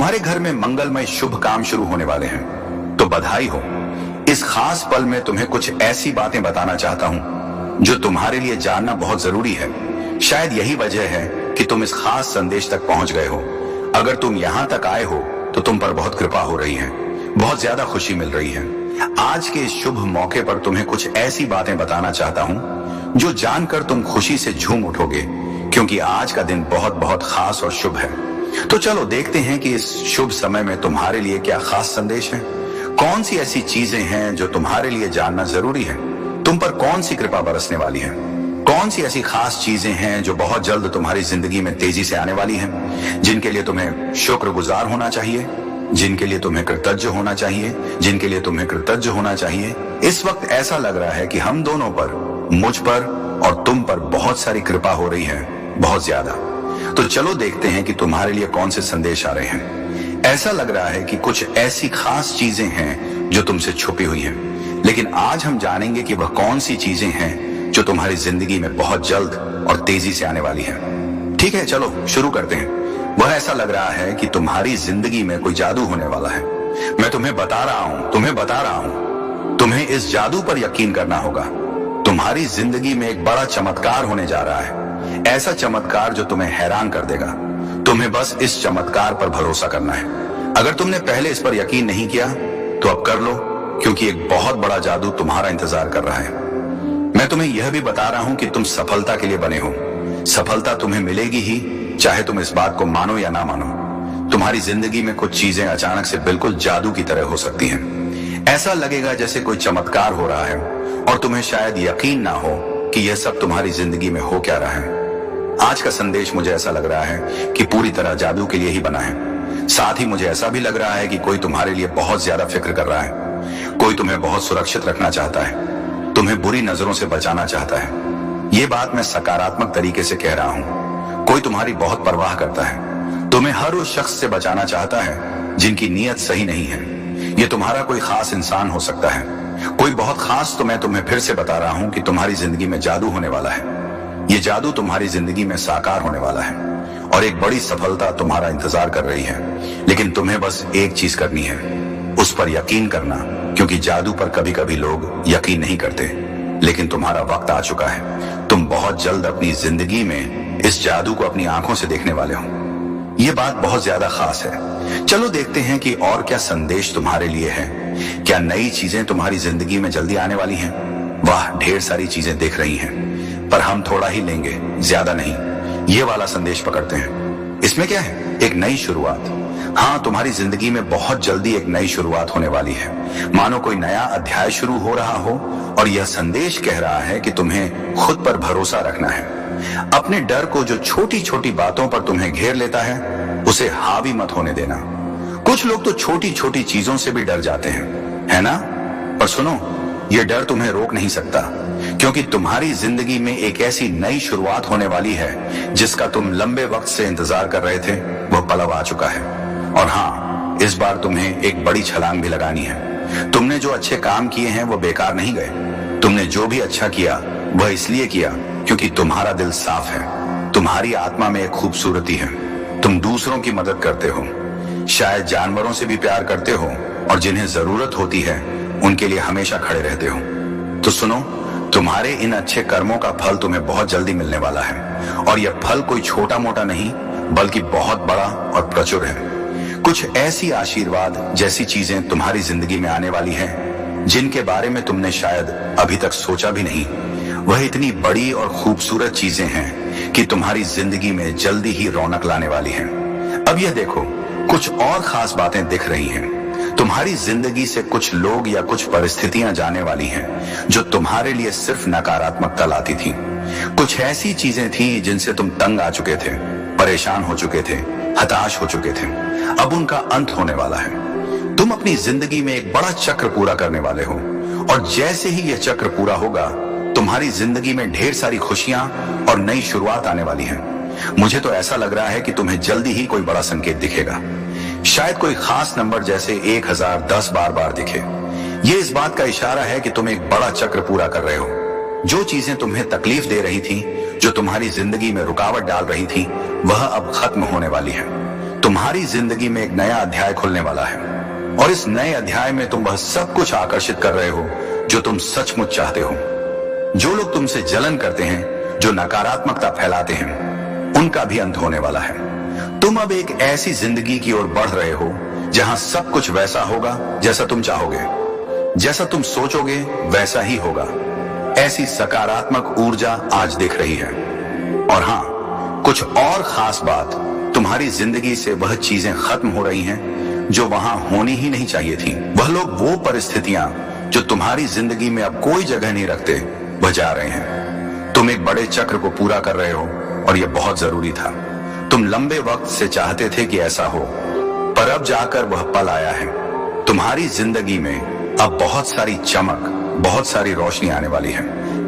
तुम्हारे घर में मंगलमय शुभ काम शुरू होने वाले हैं, तो बधाई हो। इस खास पल में तुम्हें कुछ ऐसी बातें बताना चाहता हूं जो तुम्हारे लिए जानना बहुत जरूरी है। शायद यही वजह है कि तुम इस खास संदेश तक पहुंच गए हो। अगर तुम यहां तक आए हो तो तुम पर बहुत कृपा हो रही है, बहुत ज्यादा खुशी मिल रही है। आज के इस शुभ मौके पर तुम्हें कुछ ऐसी बातें बताना चाहता हूं जो जानकर तुम खुशी से झूम उठोगे, क्योंकि आज का दिन बहुत बहुत खास और शुभ है। तो चलो देखते हैं कि इस शुभ समय में तुम्हारे लिए क्या खास संदेश है। कौन सी ऐसी चीजें हैं जो तुम्हारे लिए जानना जरूरी है। तुम पर कौन सी कृपा बरसने वाली है। कौन सी ऐसी खास चीजें हैं जो बहुत जल्द तुम्हारी जिंदगी में तेजी से आने वाली हैं, जिनके लिए तुम्हें शुक्रगुजार होना चाहिए, जिनके लिए तुम्हें कृतज्ञ होना चाहिए, जिनके लिए तुम्हें कृतज्ञ होना चाहिए। इस वक्त ऐसा लग रहा है कि हम दोनों पर, मुझ पर और तुम पर बहुत सारी कृपा हो रही है, बहुत ज्यादा। तो चलो देखते हैं कि तुम्हारे लिए कौन से संदेश आ रहे हैं। ऐसा लग रहा है कि कुछ ऐसी खास चीजें हैं जो तुमसे छुपी हुई हैं, लेकिन आज हम जानेंगे कि वह कौन सी चीजें हैं जो तुम्हारी जिंदगी में बहुत जल्द और तेजी से आने वाली हैं। ठीक है, चलो शुरू करते हैं। वह ऐसा लग रहा है कि तुम्हारी जिंदगी में कोई जादू होने वाला है। मैं तुम्हें बता रहा हूं, तुम्हें इस जादू पर यकीन करना होगा। तुम्हारी जिंदगी में एक बड़ा चमत्कार होने जा रहा है, ऐसा चमत्कार जो तुम्हें हैरान कर देगा। तुम्हें बस इस चमत्कार पर भरोसा करना है। अगर तुमने पहले इस पर यकीन नहीं किया तो अब कर लो, क्योंकि एक बहुत बड़ा जादू तुम्हारा इंतजार कर रहा है। मैं तुम्हें यह भी बता रहा हूं कि तुम सफलता के लिए बने हो। सफलता तुम्हें मिलेगी ही, चाहे तुम इस बात को मानो या ना मानो। तुम्हारी जिंदगी में कुछ चीजें अचानक से बिल्कुल जादू की तरह हो सकती हैं। ऐसा लगेगा जैसे कोई चमत्कार हो रहा है और तुम्हें शायद यकीन ना हो कि यह सब तुम्हारी जिंदगी में हो क्या रहा है। आज का संदेश मुझे ऐसा लग रहा है कि पूरी तरह जादू के लिए ही बना है। साथ ही मुझे ऐसा भी लग रहा है कि कोई तुम्हारे लिए बहुत ज्यादा फिक्र कर रहा है। कोई तुम्हें बहुत सुरक्षित रखना चाहता है, तुम्हें बुरी नजरों से बचाना चाहता है। ये बात मैं सकारात्मक तरीके से कह रहा हूँ। कोई तुम्हारी बहुत परवाह करता है, तुम्हें हर उस शख्स से बचाना चाहता है जिनकी नीयत सही नहीं है। ये तुम्हारा कोई खास इंसान हो सकता है, कोई बहुत खास। तो मैं तुम्हें फिर से बता रहा हूं कि तुम्हारी जिंदगी में जादू होने वाला है। ये जादू तुम्हारी जिंदगी में साकार होने वाला है और एक बड़ी सफलता तुम्हारा इंतजार कर रही है। लेकिन तुम्हें बस एक चीज करनी है, उस पर यकीन करना, क्योंकि जादू पर कभी कभी लोग यकीन नहीं करते। लेकिन तुम्हारा वक्त आ चुका है। तुम बहुत जल्द अपनी जिंदगी में इस जादू को अपनी आंखों से देखने वाले हो। ये बात बहुत ज्यादा खास है। चलो देखते हैं कि और क्या संदेश तुम्हारे लिए है। क्या नई चीजें तुम्हारी जिंदगी में जल्दी आने वाली हैं? वाह, ढेर सारी चीजें दिख रही हैं, पर हम थोड़ा ही लेंगे, ज्यादा नहीं। ये वाला संदेश पकड़ते हैं। इसमें क्या है? एक नई शुरुआत। हाँ, तुम्हारी जिंदगी में बहुत जल्दी एक नई शुरुआत होने वाली है। मानो कोई नया अध्याय शुरू हो रहा हो और यह संदेश कह रहा है कि तुम्हें खुद पर भरोसा रखना है। अपने डर को, जो छोटी छोटी बातों पर तुम्हें घेर लेता है, उसे हावी मत होने देना। कुछ लोग तो छोटी छोटी चीजों से भी डर जाते हैं, है ना? पर सुनो, यह डर तुम्हें रोक नहीं सकता, क्योंकि तुम्हारी जिंदगी में एक ऐसी नई शुरुआत होने वाली है जिसका तुम लंबे वक्त से इंतजार कर रहे थे। वह पल अब आ चुका है। और हाँ, इस बार तुम्हें एक बड़ी छलांग भी लगानी है। तुमने जो अच्छे काम किए हैं वो बेकार नहीं गए। तुमने जो भी अच्छा किया वह इसलिए किया क्योंकि तुम्हारा दिल साफ है। तुम्हारी आत्मा में एक खूबसूरती है। तुम दूसरों की मदद करते हो, शायद जानवरों से भी प्यार करते हो, और जिन्हें जरूरत होती है उनके लिए हमेशा खड़े रहते हो। तो सुनो, तुम्हारे इन अच्छे कर्मों का फल तुम्हें बहुत जल्दी मिलने वाला है। और यह फल कोई छोटा मोटा नहीं, बल्कि बहुत बड़ा और प्रचुर है। कुछ ऐसी आशीर्वाद जैसी चीजें तुम्हारी जिंदगी में आने वाली हैं जिनके बारे में तुमने शायद अभी तक सोचा भी नहीं। वह इतनी बड़ी और खूबसूरत चीजें हैं कि तुम्हारी जिंदगी में जल्दी ही रौनक लाने वाली हैं। अब यह देखो, कुछ और खास बातें दिख रही हैं। तुम्हारी जिंदगी से कुछ लोग या कुछ परिस्थितियां जाने वाली हैं जो तुम्हारे लिए सिर्फ नकारात्मकता लाती थी। कुछ ऐसी चीजें थी जिनसे तुम तंग आ चुके थे, परेशान हो चुके थे, हताश हो चुके थे। अब उनका अंत होने वाला है। तुम अपनी जिंदगी में एक बड़ा चक्र पूरा करने वाले हो, और जैसे ही यह चक्र पूरा होगा, तुम्हारी जिंदगी में ढेर सारी खुशियां और नई शुरुआत आने वाली है। मुझे तो ऐसा लग रहा है कि तुम्हें जल्दी ही कोई बड़ा संकेत दिखेगा। शायद कोई खास नंबर जैसे 1010 बार दिखे। ये इस बात का इशारा है कि तुम एक बड़ा चक्र पूरा कर रहे हो। जो चीजें तुम्हें तकलीफ दे रही थी, जो तुम्हारी जिंदगी में रुकावट डाल रही थी, वह अब खत्म होने वाली है। तुम्हारी जिंदगी में एक नया अध्याय खुलने वाला है और इस नए अध्याय में तुम वह सब कुछ आकर्षित कर रहे हो जो तुम सचमुच चाहते हो। जो लोग तुमसे जलन करते हैं, जो नकारात्मकता फैलाते हैं, उनका भी अंत होने वाला है। तुम अब एक ऐसी जिंदगी की ओर बढ़ रहे हो जहां सब कुछ वैसा होगा जैसा तुम चाहोगे, जैसा तुम सोचोगे वैसा ही होगा। ऐसी सकारात्मक ऊर्जा आज दिख रही है। और हां, कुछ और खास बात, तुम्हारी जिंदगी से वह चीजें खत्म हो रही हैं जो वहां होनी ही नहीं चाहिए थी। वह लोग, वो परिस्थितियां जो तुम्हारी जिंदगी में अब कोई जगह नहीं रखते, वह जा रहे हैं। तुम एक बड़े चक्र को पूरा कर रहे हो और यह बहुत जरूरी था। तुम लंबे वक्त से चाहते थे कि ऐसा हो, पर अब जाकर वह पल आया है। तुम्हारी जिंदगी में अब बहुत सारी चमक, बहुत सारी रोशनी आने वाली है।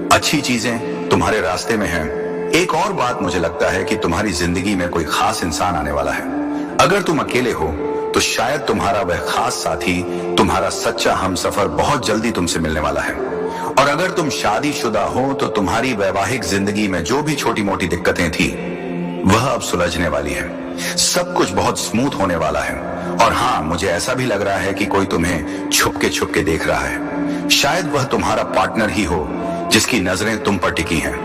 अच्छी चीजें तुम्हारे रास्ते में हैं। एक और बात, मुझे लगता है कि तुम्हारी जिंदगी में कोई खास इंसान आने वाला है। अगर तुम अकेले हो तो शायद तुम्हारा वह खास साथी, तुम्हारा सच्चा हमसफर बहुत जल्दी तुमसे मिलने वाला है। और अगर तुम शादीशुदा हो तो तुम्हारी वैवाहिक जिंदगी में जो भी छोटी मोटी दिक्कतें थी, वह अब सुलझने वाली है। सब कुछ बहुत स्मूथ होने वाला है। और हाँ, मुझे ऐसा भी लग रहा है कि कोई तुम्हें छुप के देख रहा है। शायद वह तुम्हारा पार्टनर ही हो जिसकी नजरें तुम पर टिकी हैं।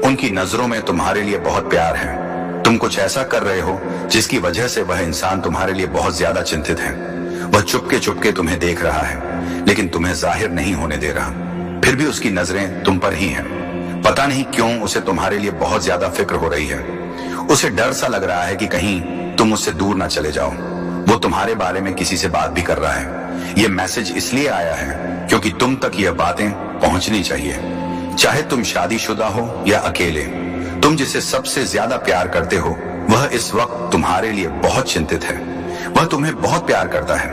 उनकी नजरों में तुम्हारे लिए बहुत प्यार है। तुम कुछ ऐसा कर रहे हो जिसकी वजह से वह इंसान तुम्हारे लिए बहुत ज्यादा चिंतित है। वह चुपके तुम्हें देख रहा है, लेकिन तुम्हें जाहिर नहीं होने दे रहा। फिर भी उसकी नजरें तुम पर ही हैं। पता नहीं क्यों उसे तुम्हारे लिए बहुत ज्यादा फिक्र हो रही है। उसे डर सा लग रहा है कि कहीं तुम उससे दूर ना चले जाओ। वो तुम्हारे बारे में किसी से बात भी कर रहा है। ये मैसेज इसलिए आया है क्योंकि तुम तक यह बातें पहुंचनी चाहिए। चाहे तुम शादीशुदा हो या अकेले, तुम जिसे सबसे ज्यादा प्यार करते हो, वह इस वक्त तुम्हारे लिए बहुत चिंतित है। वह तुम्हें बहुत प्यार करता है,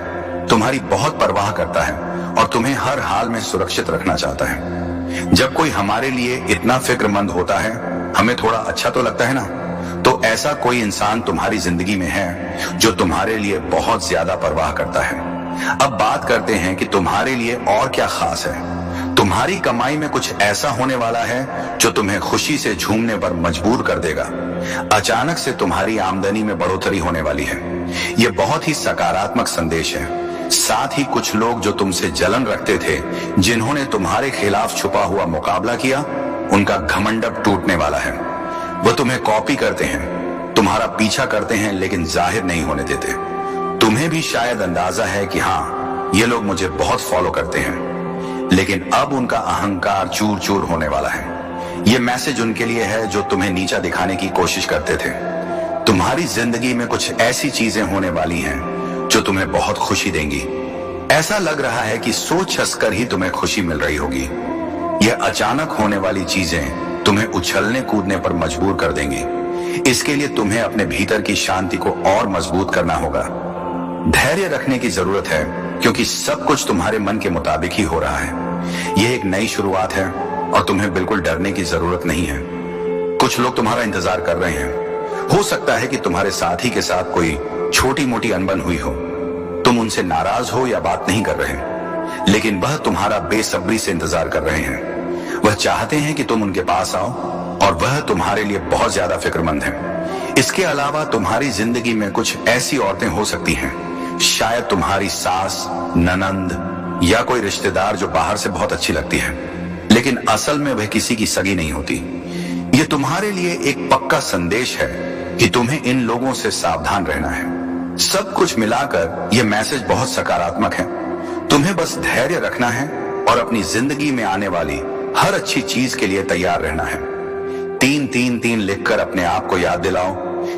तुम्हारी बहुत परवाह करता है और तुम्हें हर हाल में सुरक्षित रखना चाहता है। जब कोई हमारे लिए इतना फिक्रमंद होता है, हमें थोड़ा अच्छा तो लगता है ना। तो ऐसा कोई इंसान तुम्हारी जिंदगी में है जो तुम्हारे लिए बहुत ज्यादा परवाह करता है। अब बात करते हैं कि तुम्हारे लिए और क्या खास है। तुम्हारी कमाई में कुछ ऐसा होने वाला है जो तुम्हें खुशी से झूमने पर मजबूर कर देगा। अचानक से तुम्हारी आमदनी में बढ़ोतरी होने वाली है। यह बहुत ही सकारात्मक संदेश है। साथ ही कुछ लोग जो तुमसे जलन रखते थे, जिन्होंने तुम्हारे खिलाफ छुपा हुआ मुकाबला किया, उनका घमंड अब टूटने वाला है। वह तुम्हें कॉपी करते हैं, तुम्हारा पीछा करते हैं, लेकिन जाहिर नहीं होने देते। तुम्हें भी शायद अंदाजा है कि हाँ, ये लोग मुझे बहुत फॉलो करते हैं, लेकिन अब उनका अहंकार चूर चूर होने वाला है। यह मैसेज उनके लिए है जो तुम्हें नीचा दिखाने की कोशिश करते थे। तुम्हारी जिंदगी में कुछ ऐसी चीजें होने वाली हैं जो तुम्हें बहुत खुशी देंगी। ऐसा लग रहा है कि सोच हंसकर ही तुम्हें खुशी मिल रही होगी। यह अचानक होने वाली चीजें तुम्हें उछलने कूदने पर मजबूर कर देंगी। इसके लिए तुम्हें अपने भीतर की शांति को और मजबूत करना होगा। धैर्य रखने की जरूरत है क्योंकि सब कुछ तुम्हारे मन के मुताबिक ही हो रहा है। यह एक नई शुरुआत है और तुम्हें बिल्कुल डरने की जरूरत नहीं है। कुछ लोग तुम्हारा इंतजार कर रहे हैं। हो सकता है कि तुम्हारे साथी के साथ कोई छोटी मोटी अनबन हुई हो। तुम उनसे नाराज हो या बात नहीं कर रहे, लेकिन वह तुम्हारा बेसब्री से इंतजार कर रहे हैं। वह चाहते हैं कि तुम उनके पास आओ और वह तुम्हारे लिए बहुत ज्यादा फिक्रमंद है। इसके अलावा तुम्हारी जिंदगी में कुछ ऐसी औरतें हो सकती हैं, शायद तुम्हारी सास, ननंद या कोई रिश्तेदार जो बाहर से बहुत अच्छी लगती है, लेकिन असल में वह किसी की सगी नहीं होती। यह तुम्हारे लिए एक पक्का संदेश है कि तुम्हें इन लोगों से सावधान रहना है। सब कुछ मिलाकर यह मैसेज बहुत सकारात्मक है। तुम्हें बस धैर्य रखना है और अपनी जिंदगी में आने वाली हर अच्छी चीज के लिए तैयार रहना है। 3-3-3 लिखकर अपने आप को याद दिलाओ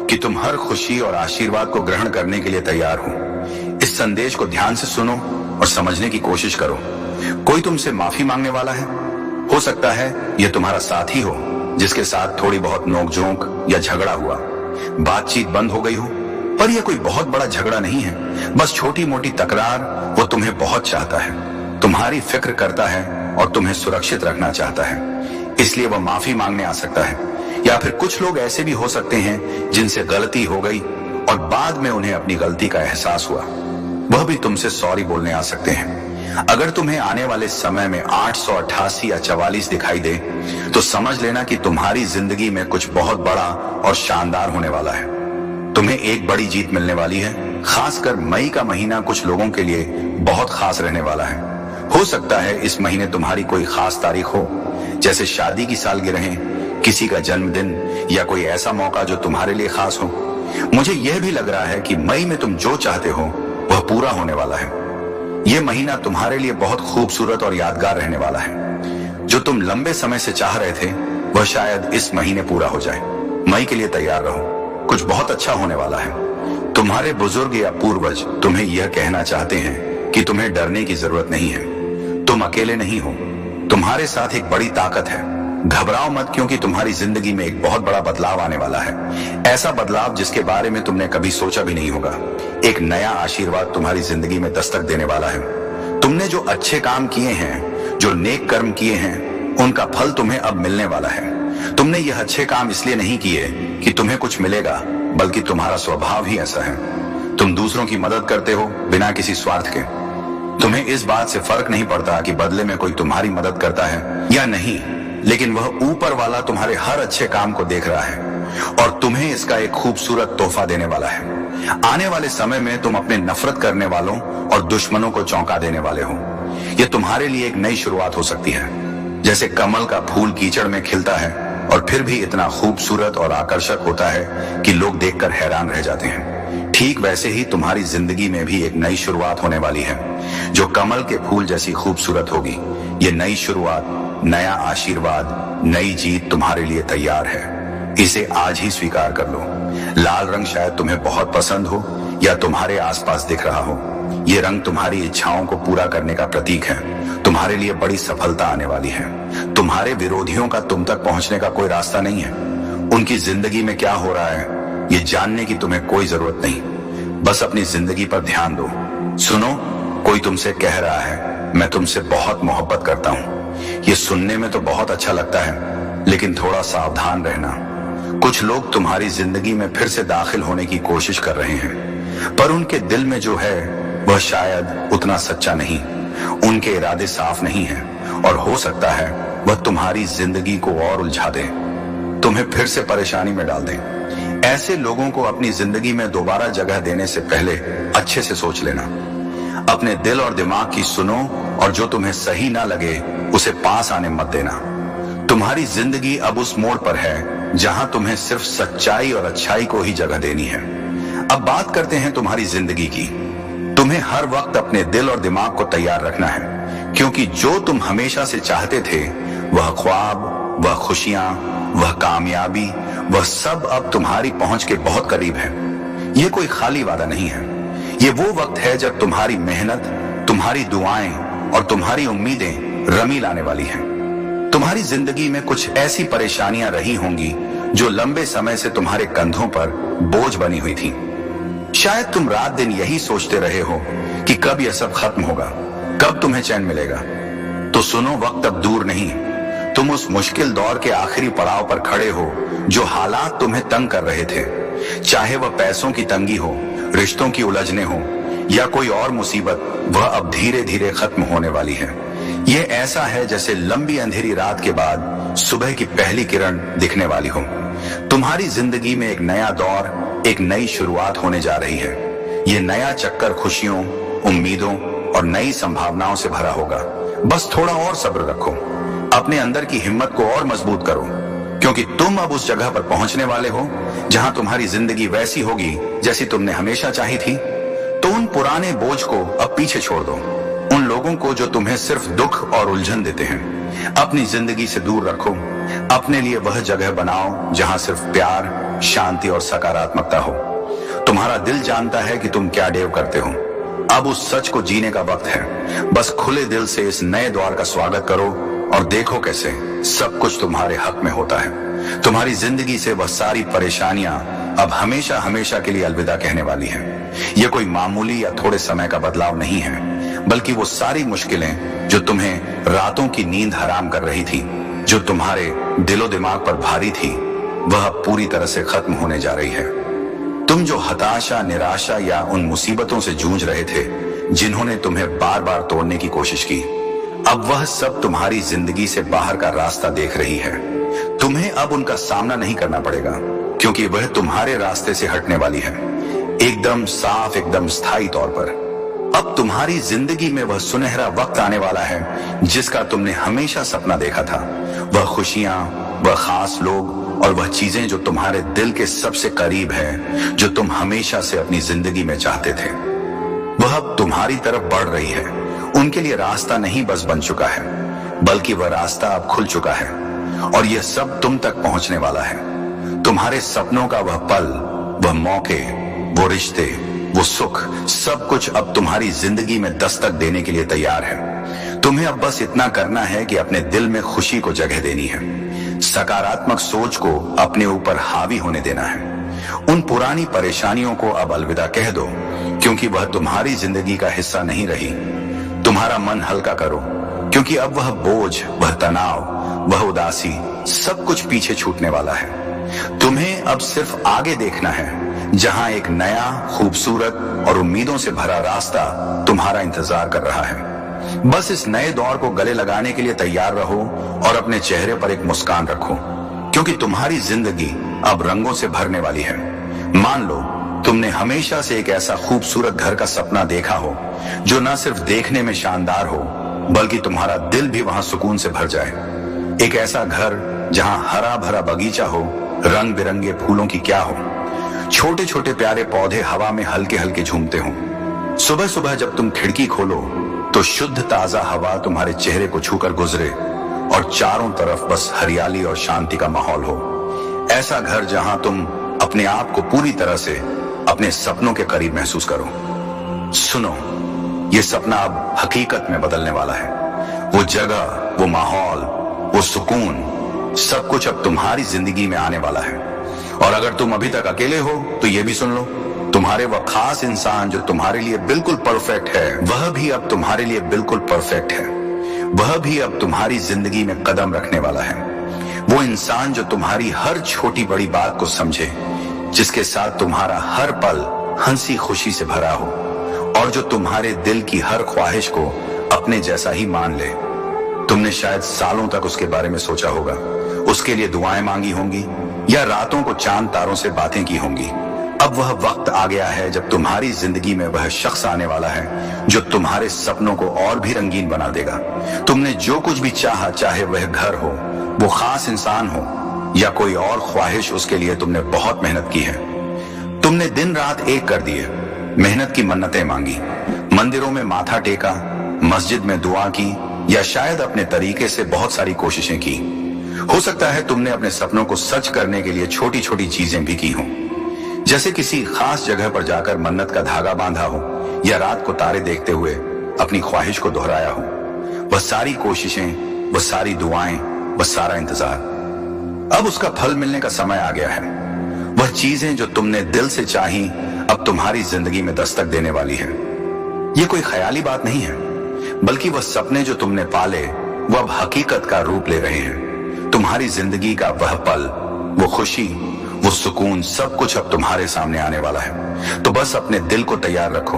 कि तुम हर खुशी और आशीर्वाद को ग्रहण करने के लिए तैयार हो। इस संदेश को ध्यान से सुनो और समझने की कोशिश करो। कोई तुमसे माफी मांगने वाला है। हो सकता है यह तुम्हारा साथी हो जिसके साथ थोड़ी बहुत नोकझोंक या झगड़ा हुआ, बातचीत बंद हो गई हो। पर यह कोई बहुत बड़ा झगड़ा नहीं है, बस छोटी मोटी तकरार। वो तुम्हें बहुत चाहता है, तुम्हारी फिक्र करता है और तुम्हें सुरक्षित रखना चाहता है, इसलिए वह माफी मांगने आ सकता है। या फिर कुछ लोग ऐसे भी हो सकते हैं जिनसे गलती हो गई और बाद में उन्हें अपनी गलती का एहसास हुआ, वह भी तुमसे सॉरी बोलने आ सकते हैं। अगर तुम्हें आने वाले समय में 888 या 44 दिखाई दे तो समझ लेना कि तुम्हारी जिंदगी में कुछ बहुत बड़ा और शानदार होने वाला है। तुम्हें एक बड़ी जीत मिलने वाली है। खासकर मई का महीना कुछ लोगों के लिए बहुत खास रहने वाला है। हो सकता है इस महीने तुम्हारी कोई खास तारीख हो, जैसे शादी की सालगिरह, किसी का जन्मदिन या कोई ऐसा मौका जो तुम्हारे लिए खास हो। मुझे यह भी लग रहा है कि मई में तुम जो चाहते हो वह पूरा होने वाला है। यह महीना तुम्हारे लिए बहुत खूबसूरत और यादगार रहने वाला है। जो तुम लंबे समय से चाह रहे थे वह शायद इस महीने पूरा हो जाए। मई के लिए तैयार रहो, कुछ बहुत अच्छा होने वाला है। तुम्हारे बुजुर्ग या पूर्वज तुम्हें यह कहना चाहते हैं कि तुम्हें डरने की जरूरत नहीं है। तुम अकेले नहीं हो, तुम्हारे साथ एक बड़ी ताकत है। घबराओ मत, क्योंकि तुम्हारी जिंदगी में एक बहुत बड़ा बदलाव आने वाला है। ऐसा बदलाव जिसके बारे में तुमने कभी सोचा भी नहीं होगा। एक नया आशीर्वाद तुम्हारी जिंदगी में दस्तक देने वाला है। तुमने जो अच्छे काम किए हैं, जो नेक कर्म किए हैं, उनका फल तुम्हें अब मिलने वाला है। तुमने यह अच्छे काम इसलिए नहीं किए कि तुम्हें कुछ मिलेगा, बल्कि तुम्हारा स्वभाव ही ऐसा है। तुम दूसरों की मदद करते हो बिना किसी स्वार्थ के। तुम्हें इस बात से फर्क नहीं पड़ता कि बदले में कोई तुम्हारी मदद करता है या नहीं, लेकिन वह ऊपर वाला तुम्हारे हर अच्छे काम को देख रहा है और तुम्हें इसका एक खूबसूरत तोहफा देने वाला है। आने वाले समय में तुम अपने नफरत करने वालों और दुश्मनों को चौंका देने वाले हो। यह तुम्हारे लिए एक नई शुरुआत हो सकती है। जैसे कमल का फूल कीचड़ में खिलता है और फिर भी इतना खूबसूरत और आकर्षक होता है कि लोग देखकर हैरान रह जाते हैं, ठीक वैसे ही तुम्हारी जिंदगी में भी एक नई शुरुआत होने वाली है, जो कमल के फूल जैसी खूबसूरत होगी। ये नई शुरुआत, नया आशीर्वाद, नई जीत तुम्हारे लिए तैयार है। इसे आज ही स्वीकार कर लो। लाल रंग शायद तुम्हें बहुत पसंद हो या तुम्हारे आसपास दिख रहा हो। ये रंग तुम्हारी इच्छाओं को पूरा करने का प्रतीक है। तुम्हारे लिए बड़ी सफलता आने वाली है। तुम्हारे विरोधियों का तुम तक पहुंचने का कोई रास्ता नहीं है। उनकी जिंदगी में क्या हो रहा है ये जानने की तुम्हें कोई जरूरत नहीं। बस अपनी जिंदगी पर ध्यान दो। सुनो, कोई तुमसे कह रहा है, मैं तुमसे बहुत मोहब्बत करता हूँ। ये सुनने में तो बहुत अच्छा लगता है, लेकिन थोड़ा सावधान रहना। कुछ लोग तुम्हारी जिंदगी में फिर से दाखिल होने की कोशिश कर रहे हैं, पर उनके दिल में जो है वह शायद उतना सच्चा नहीं। उनके इरादे साफ नहीं हैं और हो सकता है वह तुम्हारी जिंदगी को और उलझा दे, तुम्हें फिर से परेशानी में डाल दे। ऐसे लोगों को अपनी जिंदगी में दोबारा जगह देने से पहले अच्छे से सोच लेना। अपने दिल और दिमाग की सुनो और जो तुम्हें सही ना लगे उसे पास आने मत देना। तुम्हारी जिंदगी अब उस मोड़ पर है जहां तुम्हें सिर्फ सच्चाई और अच्छाई को ही जगह देनी है। अब बात करते हैं तुम्हारी जिंदगी की। तुम्हें हर वक्त अपने दिल और दिमाग को तैयार रखना है, क्योंकि जो तुम हमेशा से चाहते थे, वह ख्वाब, वह खुशियां, वह कामयाबी, वह सब अब तुम्हारी पहुंच के बहुत करीब है। यह कोई खाली वादा नहीं है। ये वो वक्त है जब तुम्हारी मेहनत, तुम्हारी दुआएं और तुम्हारी उम्मीदें रमी लाने वाली हैं। तुम्हारी जिंदगी में कुछ ऐसी परेशानियां रही होंगी जो लंबे समय से तुम्हारे कंधों पर बोझ बनी हुई थी। शायद तुम रात दिन यही सोचते रहे हो कि कब यह सब खत्म होगा, कब तुम्हें चैन मिलेगा। तो सुनो, वक्त अब दूर नहीं। तुम उस मुश्किल दौर के आखिरी पड़ाव पर खड़े हो जो हालात तुम्हें तंग कर रहे थे। चाहे वह पैसों की तंगी हो, रिश्तों की उलझने हो या कोई और मुसीबत, वह अब धीरे धीरे खत्म होने वाली है। यह ऐसा है जैसे लंबी अंधेरी रात के बाद सुबह की पहली किरण दिखने वाली हो। तुम्हारी जिंदगी में एक नया दौर, एक नई शुरुआत होने जा रही है। यह नया चक्कर खुशियों, उम्मीदों और नई संभावनाओं से भरा होगा। बस थोड़ा और सब्र रखो, अपने अंदर की हिम्मत को और मजबूत करो, क्योंकि तुम अब उस जगह पर पहुंचने वाले हो जहां तुम्हारी जिंदगी वैसी होगी जैसी तुमने हमेशा चाही थी। तो उन पुराने बोझ को अब पीछे छोड़ दो। उन लोगों को जो तुम्हें सिर्फ दुख और उलझन देते हैं, अपनी जिंदगी से दूर रखो। अपने लिए वह जगह बनाओ जहां सिर्फ प्यार, शांति और सकारात्मकता हो। तुम्हारा दिल जानता है कि तुम क्या डेव करते हो। अब उस सच को जीने का वक्त है। बस खुले दिल से इस नए द्वार का स्वागत करो और देखो कैसे सब कुछ तुम्हारे हक में होता है। तुम्हारी जिंदगी से वह सारी परेशानियां अब हमेशा हमेशा के लिए अलविदा कहने वाली हैं। यह कोई मामूली या थोड़े समय का बदलाव नहीं है, बल्कि वो सारी मुश्किलें जो तुम्हें रातों की नींद हराम कर रही थी, जो तुम्हारे दिलो दिमाग पर भारी थी, वह पूरी तरह से खत्म होने जा रही है। तुम जो हताशा, निराशा या उन मुसीबतों से जूझ रहे थे जिन्होंने तुम्हें बार बार तोड़ने की कोशिश की, अब वह सब तुम्हारी जिंदगी से बाहर का रास्ता देख रही है। तुम्हें अब उनका सामना नहीं करना पड़ेगा। क्योंकि वह तुम्हारे रास्ते से हटने वाली है, एकदम साफ, एकदम स्थायी तौर पर। अब तुम्हारी जिंदगी में वह सुनहरा वक्त आने वाला है जिसका तुमने हमेशा सपना देखा था। वह खुशियां, वह खास लोग और वह चीजें जो तुम्हारे दिल के सबसे करीब है, जो तुम हमेशा से अपनी जिंदगी में चाहते थे, वह अब तुम्हारी तरफ बढ़ रही है। उनके लिए रास्ता नहीं बस बन चुका है, बल्कि वह रास्ता अब खुल चुका है और यह सब तुम तक पहुंचने वाला है। तुम्हारे सपनों का वह पल, वह मौके, वो रिश्ते, वो सुख, सब कुछ अब तुम्हारी जिंदगी में दस्तक देने के लिए तैयार है। तुम्हें अब बस इतना करना है कि अपने दिल में खुशी को जगह देनी है, सकारात्मक सोच को अपने ऊपर हावी होने देना है। उन पुरानी परेशानियों को अब अलविदा कह दो, क्योंकि वह तुम्हारी जिंदगी का हिस्सा नहीं रही। तुम्हारा मन हल्का करो, क्योंकि अब वह बोझ, वह तनाव, वह उदासी, सब कुछ पीछे छूटने वाला है। तुम्हें अब सिर्फ आगे देखना है, जहां एक नया, खूबसूरत और उम्मीदों से भरा रास्ता तुम्हारा इंतजार कर रहा है। बस इस नए दौर को गले लगाने के लिए तैयार रहो और अपने चेहरे पर एक मुस्कान रखो, क्योंकि तुम्हारी जिंदगी अब रंगों से भरने वाली है। मान लो तुमने हमेशा से एक ऐसा खूबसूरत घर का सपना देखा हो, जो न सिर्फ देखने में शानदार हो, बल्कि तुम्हारा दिल भी वहां सुकून से भर जाए। एक ऐसा घर जहां हरा भरा बगीचा हो, रंग बिरंगे फूलों की क्या हो, छोटे छोटे प्यारे पौधे हवा में हल्के हल्के झूमते हो। सुबह सुबह जब तुम खिड़की खोलो तो शुद्ध ताजा हवा तुम्हारे चेहरे को छूकर गुजरे और चारों तरफ बस हरियाली और शांति का माहौल हो। ऐसा घर जहां तुम अपने आप को पूरी तरह से अपने सपनों के करीब महसूस करो। सुनो, ये सपना अब हकीकत में बदलने वाला है। वो जगह, वो माहौल, वो सुकून, सब कुछ अब तुम्हारी जिंदगी में आने वाला है। और अगर तुम अभी तक अकेले हो तो ये भी सुन लो, तुम्हारे वह खास इंसान जो तुम्हारे लिए बिल्कुल परफेक्ट है, वह भी अब तुम्हारे लिए बिल्कुल परफेक्ट है। वह भी अब तुम्हारी जिंदगी में कदम रखने वाला है। वो इंसान जो तुम्हारी हर छोटी बड़ी बात को समझे, जिसके साथ तुम्हारा हर पल हंसी खुशी से भरा हो और जो तुम्हारे दिल की हर ख्वाहिश को अपने जैसा ही मान ले। तुमने शायद सालों तक उसके बारे में सोचा होगा, उसके लिए दुआएं मांगी होंगी या रातों को चांद तारों से बातें की होंगी। अब वह वक्त आ गया है जब तुम्हारी जिंदगी में वह शख्स आने वाला है जो तुम्हारे सपनों को और भी रंगीन बना देगा। तुमने जो कुछ भी चाहा, चाहे वह घर हो, वो खास इंसान हो या कोई और ख्वाहिश, उसके लिए तुमने बहुत मेहनत की है। तुमने दिन रात एक कर दिए, मेहनत की मन्नतें मांगी, मंदिरों में माथा टेका, मस्जिद में दुआ की या शायद अपने तरीके से बहुत सारी कोशिशें की। हो सकता है तुमने अपने सपनों को सच करने के लिए छोटी छोटी चीजें भी की हों, जैसे किसी खास जगह पर जाकर मन्नत का धागा बांधा हो या रात को तारे देखते हुए अपनी ख्वाहिश को दोहराया हो। वह सारी कोशिशें, वह सारी दुआएं, वह सारा इंतजार, अब उसका फल मिलने का समय आ गया है। वह चीजें जो तुमने दिल से चाही अब तुम्हारी जिंदगी में दस्तक देने वाली है। ये कोई ख्याली बात नहीं है, बल्कि वह सपने जो तुमने पाले वो अब हकीकत का रूप ले रहे हैं। तुम्हारी जिंदगी का वह पल, वो खुशी, वो सुकून, सब कुछ अब तुम्हारे सामने आने वाला है। तो बस अपने दिल को तैयार रखो,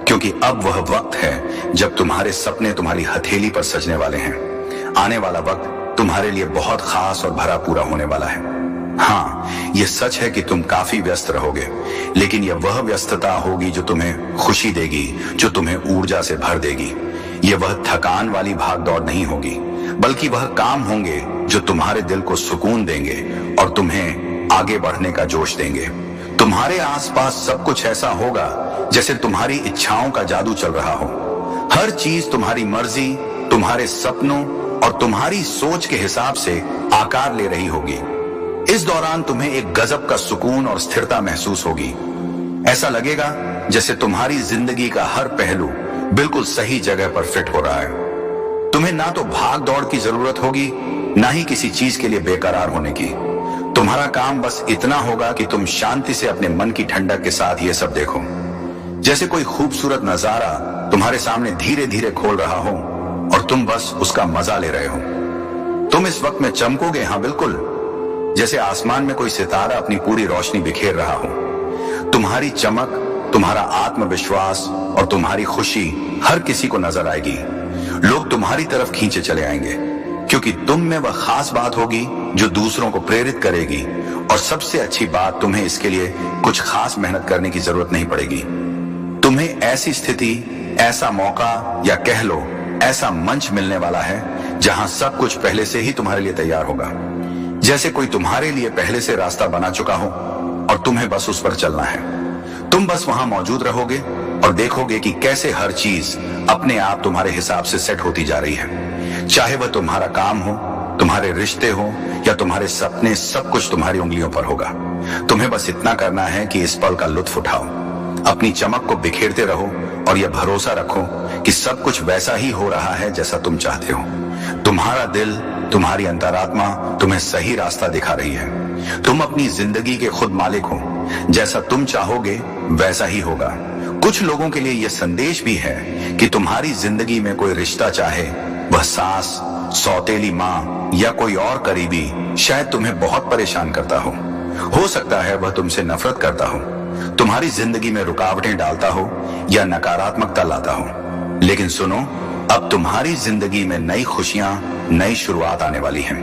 क्योंकि अब वह वक्त है जब तुम्हारे सपने तुम्हारी हथेली पर सजने वाले हैं। आने वाला वक्त तुम्हारे लिए बहुत खास और भरा पूरा होने वाला है। हाँ, यह सच है कि तुम काफी व्यस्त रहोगे, लेकिन यह वह व्यस्तता होगी जो तुम्हें खुशी देगी, जो तुम्हें ऊर्जा से भर देगी। यह वह थकान वाली भाग दौड़ नहीं होगी, बल्कि वह काम होंगे जो तुम्हारे दिल को सुकून देंगे और तुम्हें आगे बढ़ने का जोश देंगे। तुम्हारे आसपास सब कुछ ऐसा होगा जैसे तुम्हारी इच्छाओं का जादू चल रहा हो। हर चीज तुम्हारी मर्जी, तुम्हारे सपनों और तुम्हारी सोच के हिसाब से आकार ले रही होगी। इस दौरान तुम्हें एक गजब का सुकून और स्थिरता महसूस होगी। ऐसा लगेगा जैसे तुम्हारी जिंदगी का हर पहलू बिल्कुल सही जगह पर फिट हो रहा है। तुम्हें ना तो भाग दौड़ की जरूरत होगी, ना ही किसी चीज के लिए बेकरार होने की। तुम्हारा काम बस इतना होगा कि तुम शांति से अपने मन की ठंडक के साथ ये सब देखो, जैसे कोई खूबसूरत नजारा तुम्हारे सामने धीरे धीरे खोल रहा हो और तुम बस उसका मजा ले रहे हो। तुम इस वक्त में चमकोगे, हाँ बिल्कुल, जैसे आसमान में कोई सितारा अपनी पूरी रोशनी बिखेर रहा हो। तुम्हारी चमक, तुम्हारा आत्मविश्वास और तुम्हारी खुशी हर किसी को नजर आएगी। लोग तुम्हारी तरफ खींचे चले आएंगे। क्योंकि तुम में वह खास बात होगी जो दूसरों को प्रेरित करेगी। और सबसे अच्छी बात, तुम्हें इसके लिए कुछ खास मेहनत करने की जरूरत नहीं पड़ेगी। तुम्हें ऐसी स्थिति, ऐसा मौका या कह लो ऐसा मंच मिलने वाला है जहां सब कुछ पहले से ही तुम्हारे लिए तैयार होगा। जैसे कोई तुम्हारे लिए पहले से रास्ता बना चुका हो और तुम्हें बस उस पर चलना है। तुम बस वहां मौजूद रहोगे और देखोगे कि कैसे हर चीज अपने आप तुम्हारे हिसाब से सेट होती जा रही है। चाहे वह तुम्हारा काम हो, तुम्हारे रिश्ते हो या तुम्हारे सपने, सब कुछ तुम्हारी उंगलियों पर होगा। तुम्हें बस इतना करना है कि इस पल का लुत्फ उठाओ, अपनी चमक को बिखेरते रहो और यह भरोसा रखो कि सब कुछ वैसा ही हो रहा है जैसा तुम चाहते हो। तुम्हारा दिल, तुम्हारी अंतरात्मा तुम्हें सही रास्ता दिखा रही है। तुम अपनी जिंदगी के खुद मालिक हो। जैसा तुम चाहोगे वैसा ही होगा। कुछ लोगों के लिए यह संदेश भी है कि तुम्हारी जिंदगी में कोई रिश्ता, चाहे वह सास, सौतेली माँ या कोई और करीबी, शायद तुम्हें बहुत परेशान करता हो सकता है वह तुमसे नफरत करता हो, तुम्हारी जिंदगी में रुकावटें डालता हो या नकारात्मकता लाता हो। लेकिन सुनो, अब तुम्हारी जिंदगी में नई खुशियां, नई शुरुआत आने वाली है।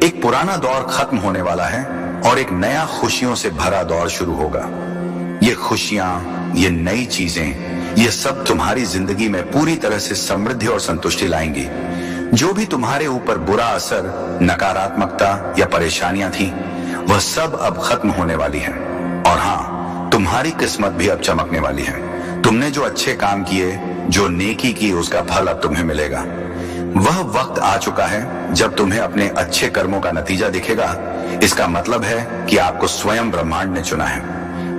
एक पुराना दौर खत्म होने वाला है और एक नया खुशियों से भरा दौर शुरू होगा। ये खुशियां, ये नई चीजें, ये सब तुम्हारी जिंदगी में पूरी तरह से समृद्धि और संतुष्टि लाएंगी। जो भी तुम्हारे ऊपर बुरा असर, नकारात्मकता या परेशानियां थी, वह सब अब खत्म होने वाली है। और हाँ, तुम्हारी किस्मत भी अब चमकने वाली है। तुमने जो अच्छे काम किए, जो नेकी की, उसका फल अब तुम्हें मिलेगा। वह वक्त आ चुका है जब तुम्हें अपने अच्छे कर्मों का नतीजा दिखेगा। इसका मतलब है कि आपको स्वयं ब्रह्मांड ने चुना है।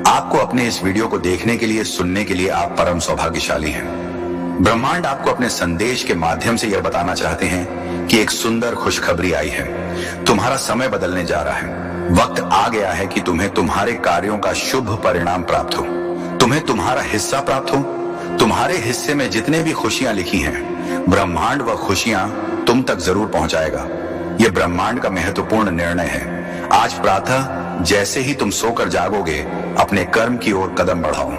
आपको अपने इस वीडियो को देखने के लिए, सुनने के लिए आप परम सौभाग्यशाली हैं। ब्रह्मांड आपको अपने संदेश के माध्यम से यह बताना चाहते हैं कि एक सुंदर खुशखबरी आई है। तुम्हारा समय बदलने जा रहा है। वक्त आ गया है कि तुम्हें तुम्हारे कार्यों का शुभ परिणाम प्राप्त हो, तुम्हें तुम्हारा हिस्सा प्राप्त हो। तुम्हारे हिस्से में जितने भी खुशियां लिखी हैं, ब्रह्मांड वह खुशियां तुम तक जरूर पहुंचाएगा। यह ब्रह्मांड का महत्वपूर्ण निर्णय है। आज प्रातः जैसे ही तुम सोकर जागोगे, अपने कर्म की ओर कदम बढ़ाओ।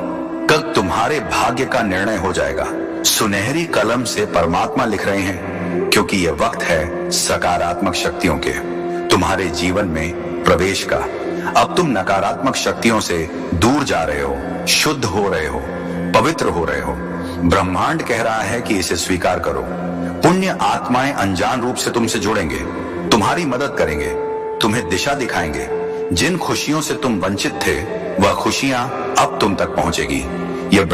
कल तुम्हारे भाग्य का निर्णय हो जाएगा। सुनहरी कलम से परमात्मा लिख रहे हैं, क्योंकि यह वक्त है सकारात्मक शक्तियों के तुम्हारे जीवन में प्रवेश का। अब तुम नकारात्मक शक्तियों से दूर जा रहे हो, शुद्ध हो रहे हो, पवित्र हो रहे हो। ब्रह्मांड कह रहा है कि इसे स्वीकार करो। पुण्य आत्माएं अनजान रूप से तुमसे जुड़ेंगे, तुम्हारी मदद करेंगे, तुम्हें दिशा दिखाएंगे। जिन खुशियों से तुम वंचित थे, वह खुशियां अब तुम तक पहुंचेगी। यह